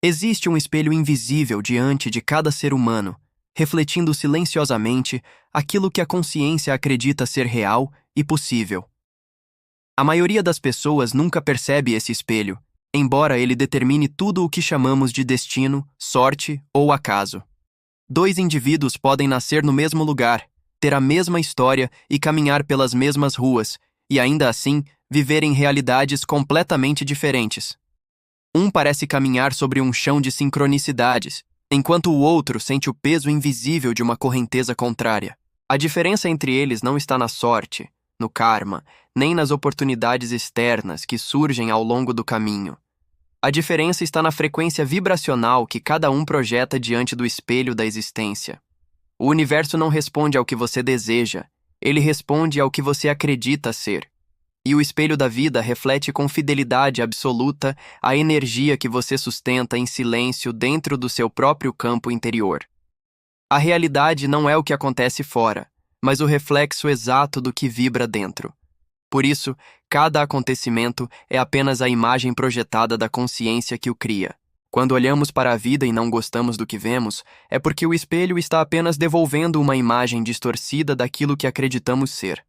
Existe um espelho invisível diante de cada ser humano, refletindo silenciosamente aquilo que a consciência acredita ser real e possível. A maioria das pessoas nunca percebe esse espelho, embora ele determine tudo o que chamamos de destino, sorte ou acaso. Dois indivíduos podem nascer no mesmo lugar, ter a mesma história e caminhar pelas mesmas ruas, e ainda assim viverem realidades completamente diferentes. Um parece caminhar sobre um chão de sincronicidades, enquanto o outro sente o peso invisível de uma correnteza contrária. A diferença entre eles não está na sorte, no karma, nem nas oportunidades externas que surgem ao longo do caminho. A diferença está na frequência vibracional que cada um projeta diante do espelho da existência. O universo não responde ao que você deseja, ele responde ao que você acredita ser. E o espelho da vida reflete com fidelidade absoluta a energia que você sustenta em silêncio dentro do seu próprio campo interior. A realidade não é o que acontece fora, mas o reflexo exato do que vibra dentro. Por isso, cada acontecimento é apenas a imagem projetada da consciência que o cria. Quando olhamos para a vida e não gostamos do que vemos, é porque o espelho está apenas devolvendo uma imagem distorcida daquilo que acreditamos ser.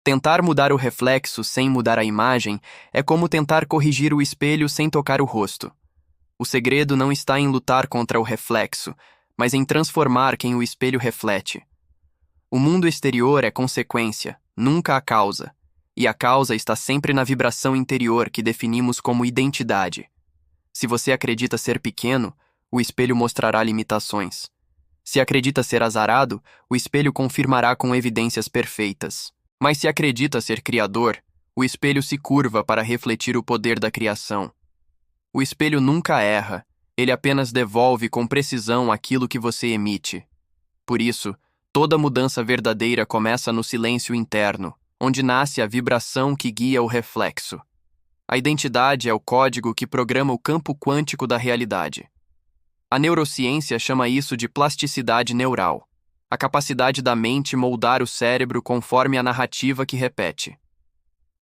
Tentar mudar o reflexo sem mudar a imagem é como tentar corrigir o espelho sem tocar o rosto. O segredo não está em lutar contra o reflexo, mas em transformar quem o espelho reflete. O mundo exterior é consequência, nunca a causa, e a causa está sempre na vibração interior que definimos como identidade. Se você acredita ser pequeno, o espelho mostrará limitações. Se acredita ser azarado, o espelho confirmará com evidências perfeitas. Mas se acredita ser criador, o espelho se curva para refletir o poder da criação. O espelho nunca erra, ele apenas devolve com precisão aquilo que você emite. Por isso, toda mudança verdadeira começa no silêncio interno, onde nasce a vibração que guia o reflexo. A identidade é o código que programa o campo quântico da realidade. A neurociência chama isso de plasticidade neural, a capacidade da mente moldar o cérebro conforme a narrativa que repete.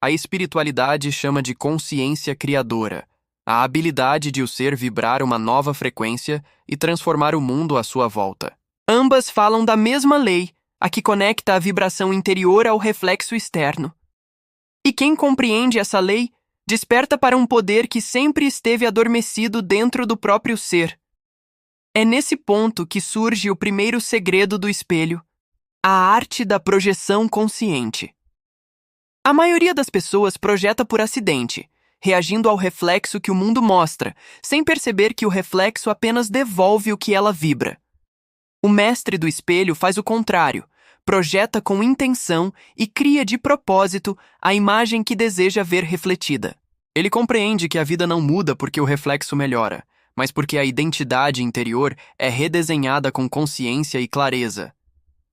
A espiritualidade chama de consciência criadora, a habilidade de o ser vibrar uma nova frequência e transformar o mundo à sua volta. Ambas falam da mesma lei, a que conecta a vibração interior ao reflexo externo. E quem compreende essa lei, desperta para um poder que sempre esteve adormecido dentro do próprio ser. É nesse ponto que surge o primeiro segredo do espelho, a arte da projeção consciente. A maioria das pessoas projeta por acidente, reagindo ao reflexo que o mundo mostra, sem perceber que o reflexo apenas devolve o que ela vibra. O mestre do espelho faz o contrário, projeta com intenção e cria de propósito a imagem que deseja ver refletida. Ele compreende que a vida não muda porque o reflexo melhora, mas porque a identidade interior é redesenhada com consciência e clareza.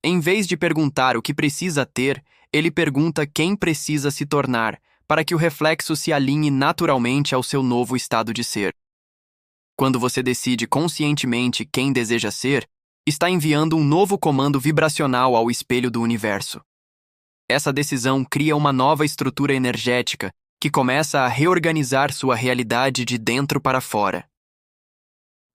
Em vez de perguntar o que precisa ter, ele pergunta quem precisa se tornar, para que o reflexo se alinhe naturalmente ao seu novo estado de ser. Quando você decide conscientemente quem deseja ser, está enviando um novo comando vibracional ao espelho do universo. Essa decisão cria uma nova estrutura energética que começa a reorganizar sua realidade de dentro para fora.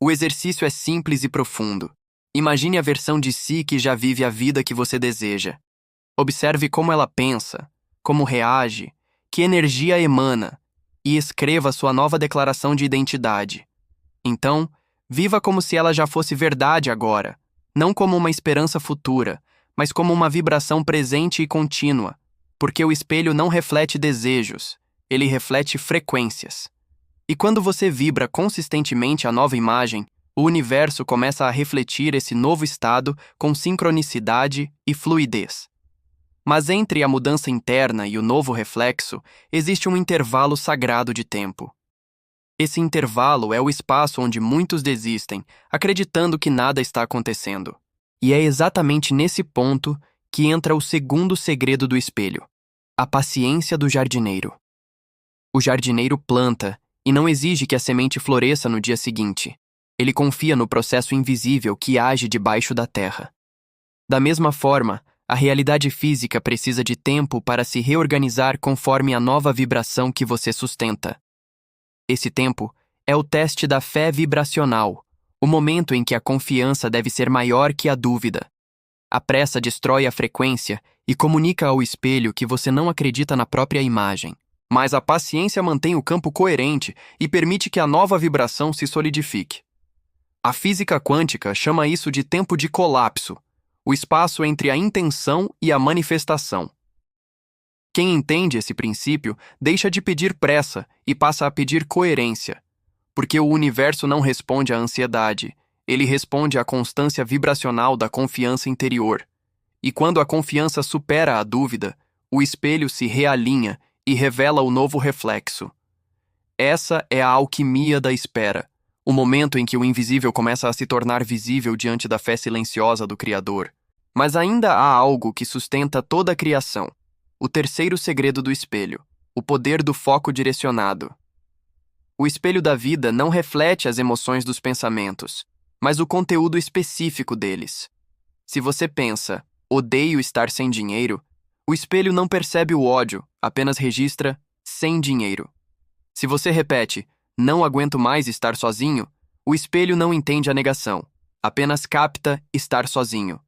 O exercício é simples e profundo. Imagine a versão de si que já vive a vida que você deseja. Observe como ela pensa, como reage, que energia emana, e escreva sua nova declaração de identidade. Então, viva como se ela já fosse verdade agora, não como uma esperança futura, mas como uma vibração presente e contínua, porque o espelho não reflete desejos, ele reflete frequências. E quando você vibra consistentemente a nova imagem, o universo começa a refletir esse novo estado com sincronicidade e fluidez. Mas entre a mudança interna e o novo reflexo, existe um intervalo sagrado de tempo. Esse intervalo é o espaço onde muitos desistem, acreditando que nada está acontecendo. E é exatamente nesse ponto que entra o segundo segredo do espelho, a paciência do jardineiro. O jardineiro planta e não exige que a semente floresça no dia seguinte. Ele confia no processo invisível que age debaixo da terra. Da mesma forma, a realidade física precisa de tempo para se reorganizar conforme a nova vibração que você sustenta. Esse tempo é o teste da fé vibracional, o momento em que a confiança deve ser maior que a dúvida. A pressa destrói a frequência e comunica ao espelho que você não acredita na própria imagem. Mas a paciência mantém o campo coerente e permite que a nova vibração se solidifique. A física quântica chama isso de tempo de colapso, o espaço entre a intenção e a manifestação. Quem entende esse princípio deixa de pedir pressa e passa a pedir coerência, porque o universo não responde à ansiedade, ele responde à constância vibracional da confiança interior. E quando a confiança supera a dúvida, o espelho se realinha e revela o novo reflexo. Essa é a alquimia da espera, o momento em que o invisível começa a se tornar visível diante da fé silenciosa do Criador. Mas ainda há algo que sustenta toda a criação. O terceiro segredo do espelho, o poder do foco direcionado. O espelho da vida não reflete as emoções dos pensamentos, mas o conteúdo específico deles. Se você pensa, odeio estar sem dinheiro, o espelho não percebe o ódio, apenas registra sem dinheiro. Se você repete, não aguento mais estar sozinho, o espelho não entende a negação, apenas capta estar sozinho.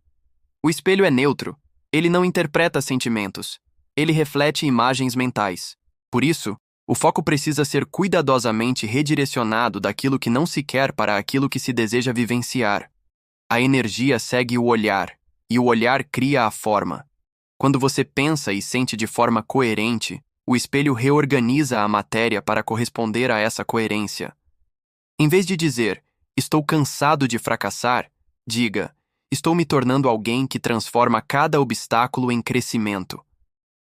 O espelho é neutro, ele não interpreta sentimentos, ele reflete imagens mentais. Por isso, o foco precisa ser cuidadosamente redirecionado daquilo que não se quer para aquilo que se deseja vivenciar. A energia segue o olhar, e o olhar cria a forma. Quando você pensa e sente de forma coerente, o espelho reorganiza a matéria para corresponder a essa coerência. Em vez de dizer, estou cansado de fracassar, diga, estou me tornando alguém que transforma cada obstáculo em crescimento.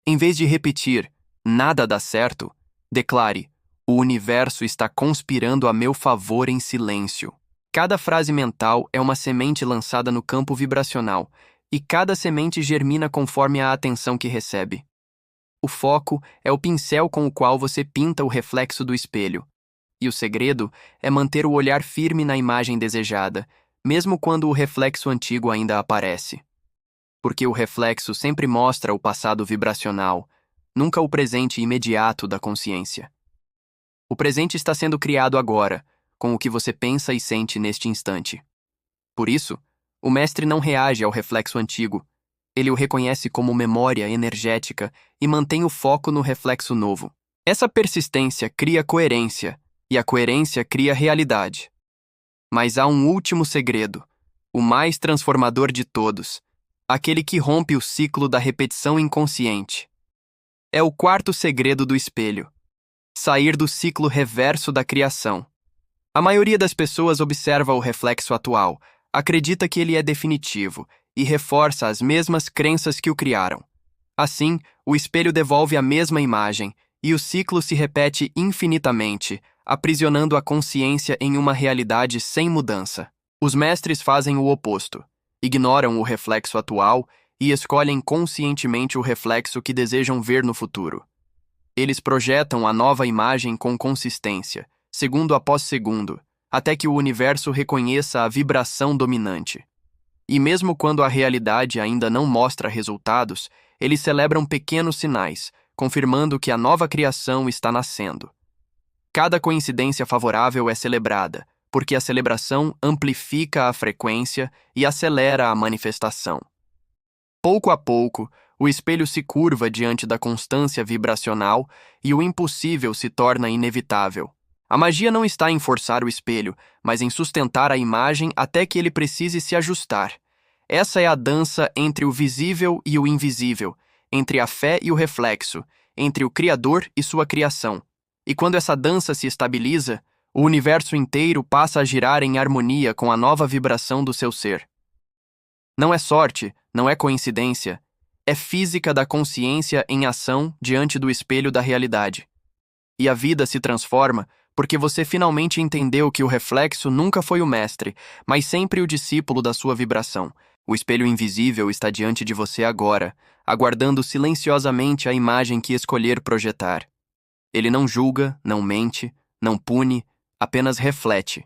Em vez de repetir, nada dá certo, declare, o universo está conspirando a meu favor em silêncio. Cada frase mental é uma semente lançada no campo vibracional, e cada semente germina conforme a atenção que recebe. O foco é o pincel com o qual você pinta o reflexo do espelho, e o segredo é manter o olhar firme na imagem desejada, mesmo quando o reflexo antigo ainda aparece. Porque o reflexo sempre mostra o passado vibracional, nunca o presente imediato da consciência. O presente está sendo criado agora, com o que você pensa e sente neste instante. Por isso, o mestre não reage ao reflexo antigo, ele o reconhece como memória energética e mantém o foco no reflexo novo. Essa persistência cria coerência, e a coerência cria realidade. Mas há um último segredo, o mais transformador de todos, aquele que rompe o ciclo da repetição inconsciente. É o quarto segredo do espelho: sair do ciclo reverso da criação. A maioria das pessoas observa o reflexo atual, acredita que ele é definitivo e reforça as mesmas crenças que o criaram. Assim, o espelho devolve a mesma imagem e o ciclo se repete infinitamente, aprisionando a consciência em uma realidade sem mudança. Os mestres fazem o oposto. Ignoram o reflexo atual e escolhem conscientemente o reflexo que desejam ver no futuro. Eles projetam a nova imagem com consistência, segundo após segundo, até que o universo reconheça a vibração dominante. E mesmo quando a realidade ainda não mostra resultados, eles celebram pequenos sinais, confirmando que a nova criação está nascendo. Cada coincidência favorável é celebrada, porque a celebração amplifica a frequência e acelera a manifestação. Pouco a pouco, o espelho se curva diante da constância vibracional e o impossível se torna inevitável. A magia não está em forçar o espelho, mas em sustentar a imagem até que ele precise se ajustar. Essa é a dança entre o visível e o invisível, entre a fé e o reflexo, entre o Criador e sua criação. E quando essa dança se estabiliza, o universo inteiro passa a girar em harmonia com a nova vibração do seu ser. Não é sorte, não é coincidência, é física da consciência em ação diante do espelho da realidade. E a vida se transforma porque você finalmente entendeu que o reflexo nunca foi o mestre, mas sempre o discípulo da sua vibração. O espelho invisível está diante de você agora, aguardando silenciosamente a imagem que escolher projetar. Ele não julga, não mente, não pune, apenas reflete.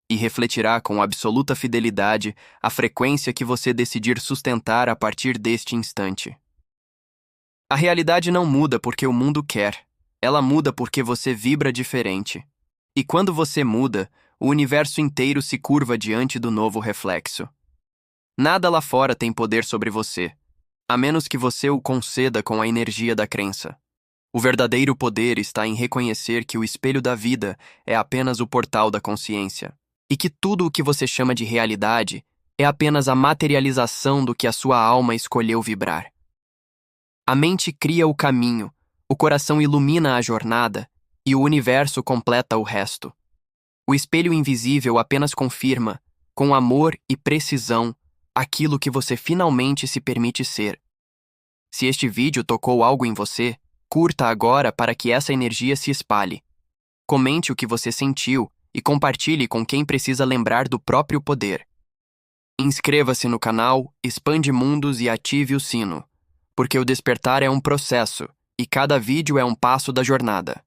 E refletirá com absoluta fidelidade a frequência que você decidir sustentar a partir deste instante. A realidade não muda porque o mundo quer. Ela muda porque você vibra diferente. E quando você muda, o universo inteiro se curva diante do novo reflexo. Nada lá fora tem poder sobre você, a menos que você o conceda com a energia da crença. O verdadeiro poder está em reconhecer que o espelho da vida é apenas o portal da consciência, e que tudo o que você chama de realidade é apenas a materialização do que a sua alma escolheu vibrar. A mente cria o caminho, o coração ilumina a jornada e o universo completa o resto. O espelho invisível apenas confirma, com amor e precisão, aquilo que você finalmente se permite ser. Se este vídeo tocou algo em você, curta agora para que essa energia se espalhe. Comente o que você sentiu e compartilhe com quem precisa lembrar do próprio poder. Inscreva-se no canal, expande mundos e ative o sino, porque o despertar é um processo e cada vídeo é um passo da jornada.